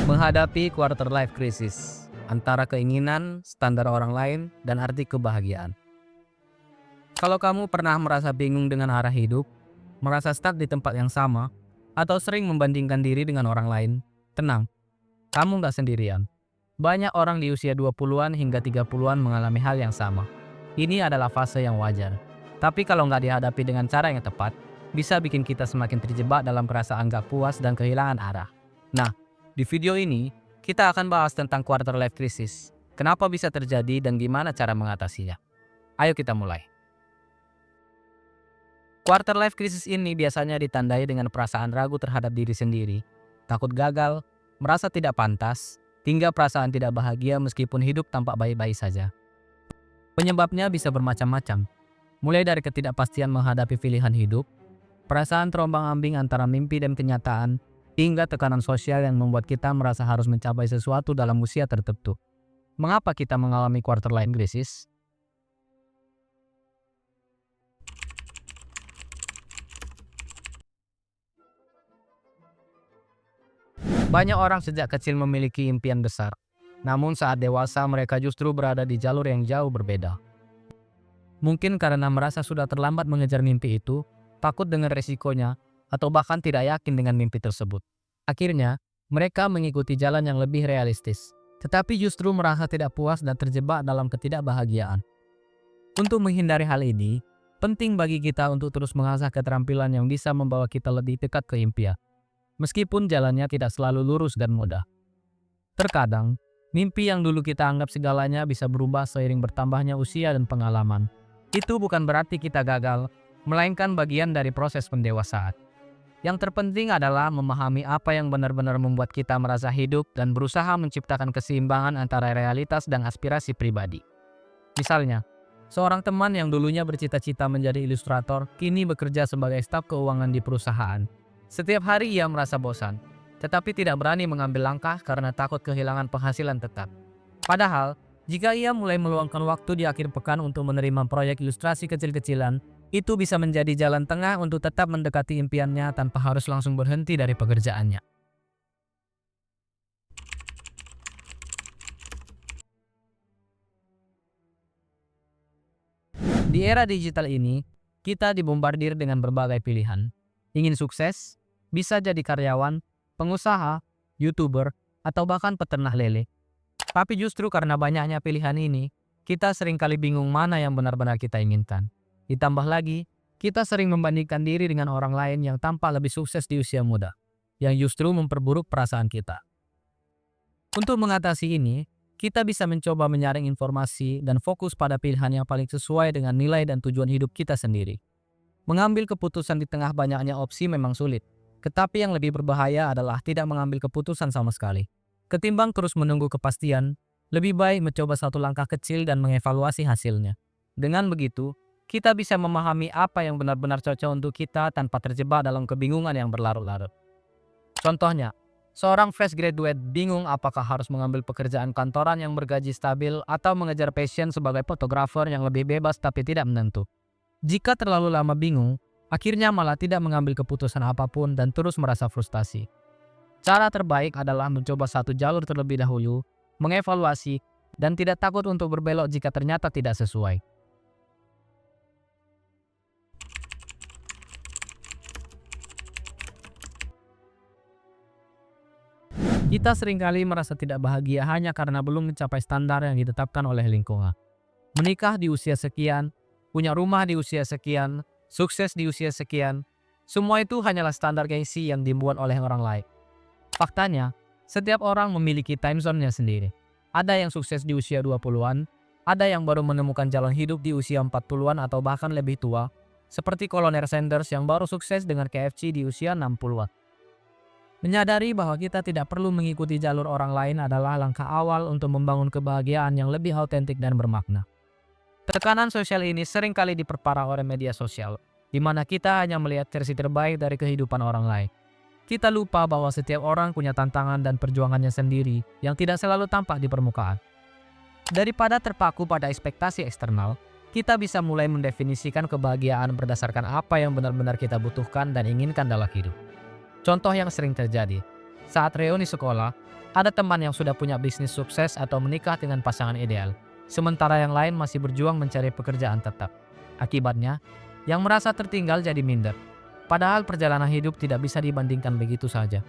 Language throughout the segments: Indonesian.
Menghadapi quarter life crisis antara keinginan, standar orang lain, dan arti kebahagiaan. Kalau kamu pernah merasa bingung dengan arah hidup, merasa stuck di tempat yang sama, atau sering membandingkan diri dengan orang lain, tenang, kamu nggak sendirian. Banyak orang di usia 20-an hingga 30-an mengalami hal yang sama. Ini adalah fase yang wajar. Tapi kalau nggak dihadapi dengan cara yang tepat, bisa bikin kita semakin terjebak dalam perasaan nggak puas dan kehilangan arah. Nah, di video ini, kita akan bahas tentang quarter life crisis. Kenapa bisa terjadi dan gimana cara mengatasinya. Ayo kita mulai. Quarter life crisis ini biasanya ditandai dengan perasaan ragu terhadap diri sendiri, takut gagal, merasa tidak pantas, hingga perasaan tidak bahagia meskipun hidup tampak baik-baik saja. Penyebabnya bisa bermacam-macam, mulai dari ketidakpastian menghadapi pilihan hidup, perasaan terombang-ambing antara mimpi dan kenyataan, hingga tekanan sosial yang membuat kita merasa harus mencapai sesuatu dalam usia tertentu. Mengapa kita mengalami quarter life crisis? Banyak orang sejak kecil memiliki impian besar, namun saat dewasa mereka justru berada di jalur yang jauh berbeda. Mungkin karena merasa sudah terlambat mengejar mimpi itu, takut dengan resikonya, atau bahkan tidak yakin dengan mimpi tersebut. Akhirnya, mereka mengikuti jalan yang lebih realistis, tetapi justru merasa tidak puas dan terjebak dalam ketidakbahagiaan. Untuk menghindari hal ini, penting bagi kita untuk terus mengasah keterampilan yang bisa membawa kita lebih dekat ke impian. Meskipun jalannya tidak selalu lurus dan mudah. Terkadang, mimpi yang dulu kita anggap segalanya bisa berubah seiring bertambahnya usia dan pengalaman. Itu bukan berarti kita gagal, melainkan bagian dari proses pendewasaan. Yang terpenting adalah memahami apa yang benar-benar membuat kita merasa hidup dan berusaha menciptakan keseimbangan antara realitas dan aspirasi pribadi. Misalnya, seorang teman yang dulunya bercita-cita menjadi ilustrator, kini bekerja sebagai staf keuangan di perusahaan. Setiap hari ia merasa bosan, tetapi tidak berani mengambil langkah karena takut kehilangan penghasilan tetap. Padahal, jika ia mulai meluangkan waktu di akhir pekan untuk menerima proyek ilustrasi kecil-kecilan, itu bisa menjadi jalan tengah untuk tetap mendekati impiannya tanpa harus langsung berhenti dari pekerjaannya. Di era digital ini, kita dibombardir dengan berbagai pilihan. Ingin sukses? Bisa jadi karyawan, pengusaha, YouTuber, atau bahkan peternak lele. Tapi justru karena banyaknya pilihan ini, kita seringkali bingung mana yang benar-benar kita inginkan. Ditambah lagi, kita sering membandingkan diri dengan orang lain yang tampak lebih sukses di usia muda, yang justru memperburuk perasaan kita. Untuk mengatasi ini, kita bisa mencoba menyaring informasi dan fokus pada pilihan yang paling sesuai dengan nilai dan tujuan hidup kita sendiri. Mengambil keputusan di tengah banyaknya opsi memang sulit. Tetapi yang lebih berbahaya adalah tidak mengambil keputusan sama sekali. Ketimbang terus menunggu kepastian, lebih baik mencoba satu langkah kecil dan mengevaluasi hasilnya. Dengan begitu, kita bisa memahami apa yang benar-benar cocok untuk kita tanpa terjebak dalam kebingungan yang berlarut-larut. Contohnya, seorang fresh graduate bingung apakah harus mengambil pekerjaan kantoran yang bergaji stabil atau mengejar passion sebagai fotografer yang lebih bebas tapi tidak menentu. Jika terlalu lama bingung, akhirnya malah tidak mengambil keputusan apapun dan terus merasa frustasi. Cara terbaik adalah mencoba satu jalur terlebih dahulu, mengevaluasi, dan tidak takut untuk berbelok jika ternyata tidak sesuai. Kita seringkali merasa tidak bahagia hanya karena belum mencapai standar yang ditetapkan oleh lingkungan. Menikah di usia sekian, punya rumah di usia sekian, sukses di usia sekian, semua itu hanyalah standar gengsi yang dibuat oleh orang lain. Faktanya, setiap orang memiliki time zone-nya sendiri. Ada yang sukses di usia 20-an, ada yang baru menemukan jalan hidup di usia 40-an atau bahkan lebih tua, seperti Kolonel Sanders yang baru sukses dengan KFC di usia 60-an. Menyadari bahwa kita tidak perlu mengikuti jalur orang lain adalah langkah awal untuk membangun kebahagiaan yang lebih autentik dan bermakna. Tekanan sosial ini seringkali diperparah oleh media sosial, di mana kita hanya melihat versi terbaik dari kehidupan orang lain. Kita lupa bahwa setiap orang punya tantangan dan perjuangannya sendiri yang tidak selalu tampak di permukaan. Daripada terpaku pada ekspektasi eksternal, kita bisa mulai mendefinisikan kebahagiaan berdasarkan apa yang benar-benar kita butuhkan dan inginkan dalam hidup. Contoh yang sering terjadi, saat reuni sekolah, Ada teman yang sudah punya bisnis sukses atau menikah dengan pasangan ideal, sementara yang lain masih berjuang mencari pekerjaan tetap. Akibatnya, yang merasa tertinggal jadi minder. Padahal perjalanan hidup tidak bisa dibandingkan begitu saja.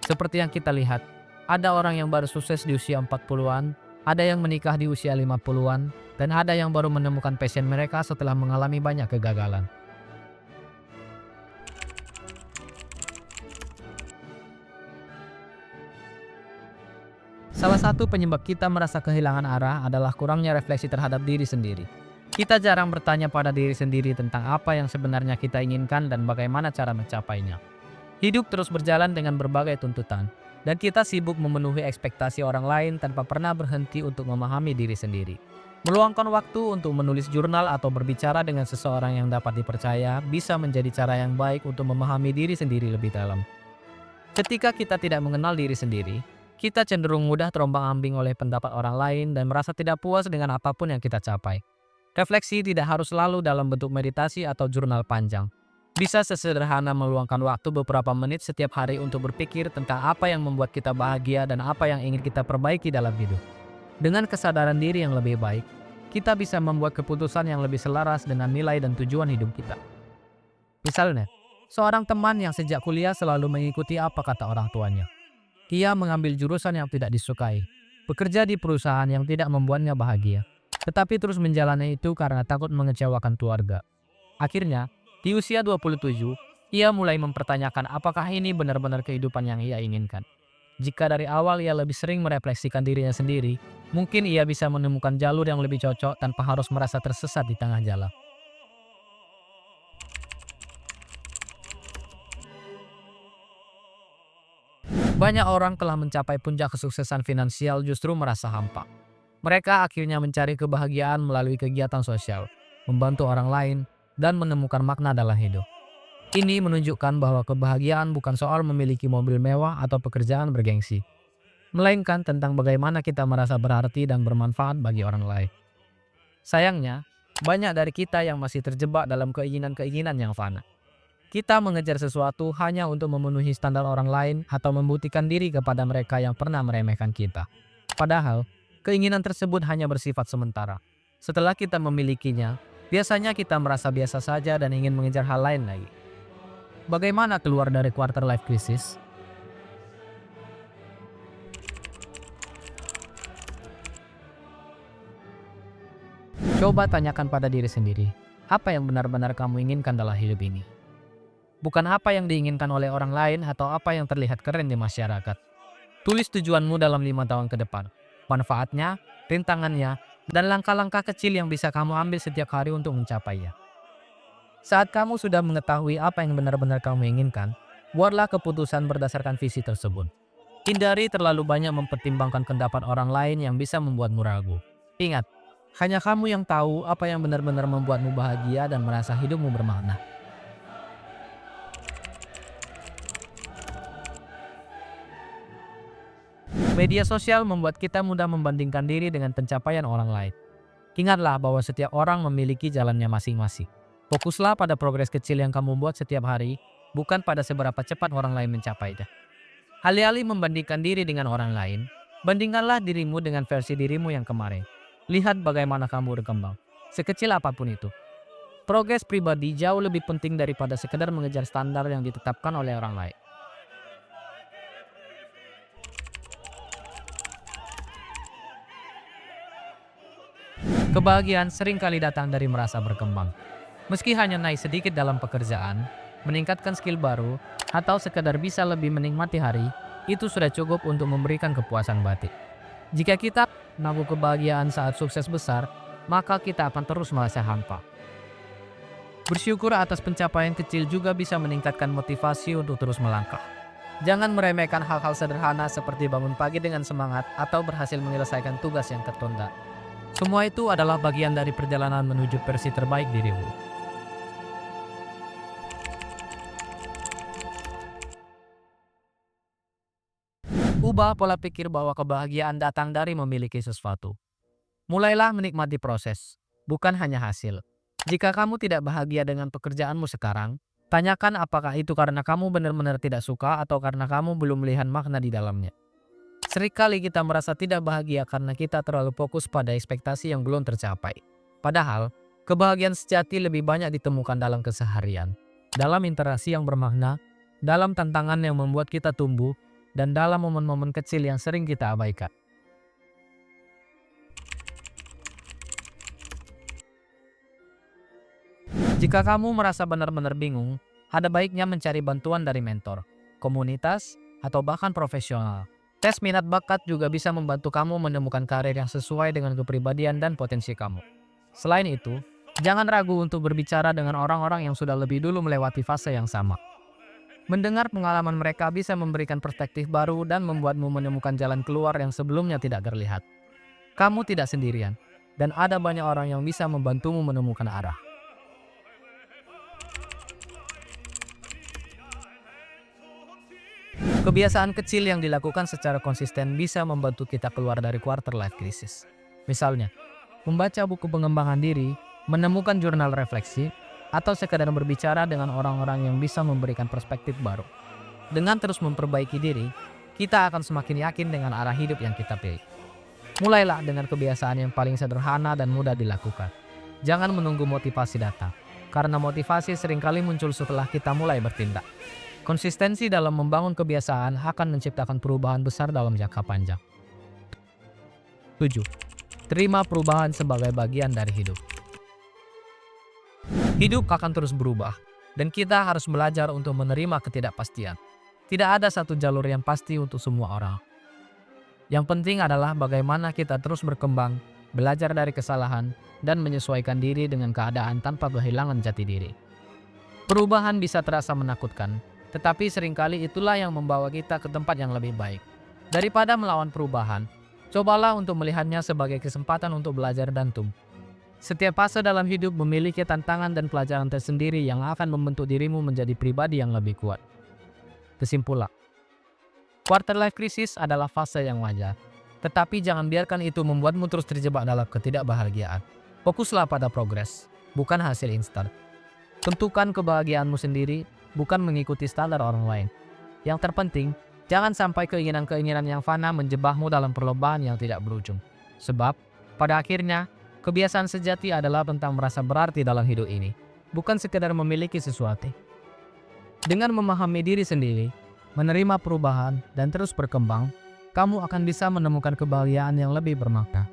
Seperti yang kita lihat, ada orang yang baru sukses di usia 40-an, ada yang menikah di usia 50-an, dan ada yang baru menemukan passion mereka setelah mengalami banyak kegagalan. Salah satu penyebab kita merasa kehilangan arah adalah kurangnya refleksi terhadap diri sendiri. Kita jarang bertanya pada diri sendiri tentang apa yang sebenarnya kita inginkan dan bagaimana cara mencapainya. Hidup terus berjalan dengan berbagai tuntutan, dan kita sibuk memenuhi ekspektasi orang lain tanpa pernah berhenti untuk memahami diri sendiri. Meluangkan waktu untuk menulis jurnal atau berbicara dengan seseorang yang dapat dipercaya bisa menjadi cara yang baik untuk memahami diri sendiri lebih dalam. Ketika kita tidak mengenal diri sendiri, kita cenderung mudah terombang-ambing oleh pendapat orang lain dan merasa tidak puas dengan apapun yang kita capai. Refleksi tidak harus selalu dalam bentuk meditasi atau jurnal panjang. Bisa sesederhana meluangkan waktu beberapa menit setiap hari untuk berpikir tentang apa yang membuat kita bahagia dan apa yang ingin kita perbaiki dalam hidup. Dengan kesadaran diri yang lebih baik, kita bisa membuat keputusan yang lebih selaras dengan nilai dan tujuan hidup kita. Misalnya, seorang teman yang sejak kuliah selalu mengikuti apa kata orang tuanya. Ia mengambil jurusan yang tidak disukai, bekerja di perusahaan yang tidak membuatnya bahagia, tetapi terus menjalani itu karena takut mengecewakan keluarga. Akhirnya, di usia 27, ia mulai mempertanyakan apakah ini benar-benar kehidupan yang ia inginkan. Jika dari awal ia lebih sering merefleksikan dirinya sendiri, mungkin ia bisa menemukan jalur yang lebih cocok tanpa harus merasa tersesat di tengah jalan. Banyak orang telah mencapai puncak kesuksesan finansial justru merasa hampa. Mereka akhirnya mencari kebahagiaan melalui kegiatan sosial, membantu orang lain, dan menemukan makna dalam hidup. Ini menunjukkan bahwa kebahagiaan bukan soal memiliki mobil mewah atau pekerjaan bergengsi, melainkan tentang bagaimana kita merasa berarti dan bermanfaat bagi orang lain. Sayangnya, banyak dari kita yang masih terjebak dalam keinginan-keinginan yang fana. Kita mengejar sesuatu hanya untuk memenuhi standar orang lain atau membuktikan diri kepada mereka yang pernah meremehkan kita. Padahal, keinginan tersebut hanya bersifat sementara. Setelah kita memilikinya, biasanya kita merasa biasa saja dan ingin mengejar hal lain lagi. Bagaimana keluar dari quarter life crisis? Coba tanyakan pada diri sendiri, apa yang benar-benar kamu inginkan dalam hidup ini? Bukan apa yang diinginkan oleh orang lain atau apa yang terlihat keren di masyarakat. Tulis tujuanmu dalam 5 tahun ke depan, manfaatnya, rintangannya, dan langkah-langkah kecil yang bisa kamu ambil setiap hari untuk mencapainya. Saat kamu sudah mengetahui apa yang benar-benar kamu inginkan, buatlah keputusan berdasarkan visi tersebut. Hindari terlalu banyak mempertimbangkan pendapat orang lain yang bisa membuatmu ragu. Ingat, hanya kamu yang tahu apa yang benar-benar membuatmu bahagia dan merasa hidupmu bermakna. Media sosial membuat kita mudah membandingkan diri dengan pencapaian orang lain. Ingatlah bahwa setiap orang memiliki jalannya masing-masing. Fokuslah pada progres kecil yang kamu buat setiap hari, bukan pada seberapa cepat orang lain mencapainya. Alih-alih membandingkan diri dengan orang lain, bandingkanlah dirimu dengan versi dirimu yang kemarin. Lihat bagaimana kamu berkembang, sekecil apapun itu. Progres pribadi jauh lebih penting daripada sekedar mengejar standar yang ditetapkan oleh orang lain. Kebahagiaan seringkali datang dari merasa berkembang. Meski hanya naik sedikit dalam pekerjaan, meningkatkan skill baru, atau sekedar bisa lebih menikmati hari, itu sudah cukup untuk memberikan kepuasan batin. Jika kita menabung kebahagiaan saat sukses besar, maka kita akan terus merasa hampa. Bersyukur atas pencapaian kecil juga bisa meningkatkan motivasi untuk terus melangkah. Jangan meremehkan hal-hal sederhana seperti bangun pagi dengan semangat atau berhasil menyelesaikan tugas yang tertunda. Semua itu adalah bagian dari perjalanan menuju versi terbaik dirimu. Ubah pola pikir bahwa kebahagiaan datang dari memiliki sesuatu. Mulailah menikmati proses, bukan hanya hasil. Jika kamu tidak bahagia dengan pekerjaanmu sekarang, tanyakan apakah itu karena kamu benar-benar tidak suka atau karena kamu belum melihat makna di dalamnya. Seringkali kita merasa tidak bahagia karena kita terlalu fokus pada ekspektasi yang belum tercapai. Padahal, kebahagiaan sejati lebih banyak ditemukan dalam keseharian, dalam interaksi yang bermakna, dalam tantangan yang membuat kita tumbuh, dan dalam momen-momen kecil yang sering kita abaikan. Jika kamu merasa benar-benar bingung, ada baiknya mencari bantuan dari mentor, komunitas, atau bahkan profesional. Tes minat bakat juga bisa membantu kamu menemukan karir yang sesuai dengan kepribadian dan potensi kamu. Selain itu, jangan ragu untuk berbicara dengan orang-orang yang sudah lebih dulu melewati fase yang sama. Mendengar pengalaman mereka bisa memberikan perspektif baru dan membuatmu menemukan jalan keluar yang sebelumnya tidak terlihat. Kamu tidak sendirian, dan ada banyak orang yang bisa membantumu menemukan arah. Kebiasaan kecil yang dilakukan secara konsisten bisa membantu kita keluar dari quarter life crisis. Misalnya, membaca buku pengembangan diri, menemukan jurnal refleksi, atau sekadar berbicara dengan orang-orang yang bisa memberikan perspektif baru. Dengan terus memperbaiki diri, kita akan semakin yakin dengan arah hidup yang kita pilih. Mulailah dengan kebiasaan yang paling sederhana dan mudah dilakukan. Jangan menunggu motivasi datang, karena motivasi seringkali muncul setelah kita mulai bertindak. Konsistensi dalam membangun kebiasaan akan menciptakan perubahan besar dalam jangka panjang. 7. Terima perubahan sebagai bagian dari hidup. Hidup akan terus berubah, dan kita harus belajar untuk menerima ketidakpastian. Tidak ada satu jalur yang pasti untuk semua orang. Yang penting adalah bagaimana kita terus berkembang, belajar dari kesalahan, dan menyesuaikan diri dengan keadaan tanpa kehilangan jati diri. Perubahan bisa terasa menakutkan, tetapi seringkali itulah yang membawa kita ke tempat yang lebih baik. Daripada melawan perubahan, cobalah untuk melihatnya sebagai kesempatan untuk belajar dan tumbuh. Setiap fase dalam hidup memiliki tantangan dan pelajaran tersendiri yang akan membentuk dirimu menjadi pribadi yang lebih kuat. Kesimpulan, quarter life crisis adalah fase yang wajar, tetapi jangan biarkan itu membuatmu terus terjebak dalam ketidakbahagiaan. Fokuslah pada progres, bukan hasil instan. Tentukan kebahagiaanmu sendiri, bukan mengikuti standar orang lain. Yang terpenting, jangan sampai keinginan-keinginan yang fana menjebakmu dalam perlombaan yang tidak berujung. Sebab, pada akhirnya, kebiasaan sejati adalah tentang merasa berarti dalam hidup ini, bukan sekedar memiliki sesuatu. Dengan memahami diri sendiri, menerima perubahan, dan terus berkembang, kamu akan bisa menemukan kebahagiaan yang lebih bermakna.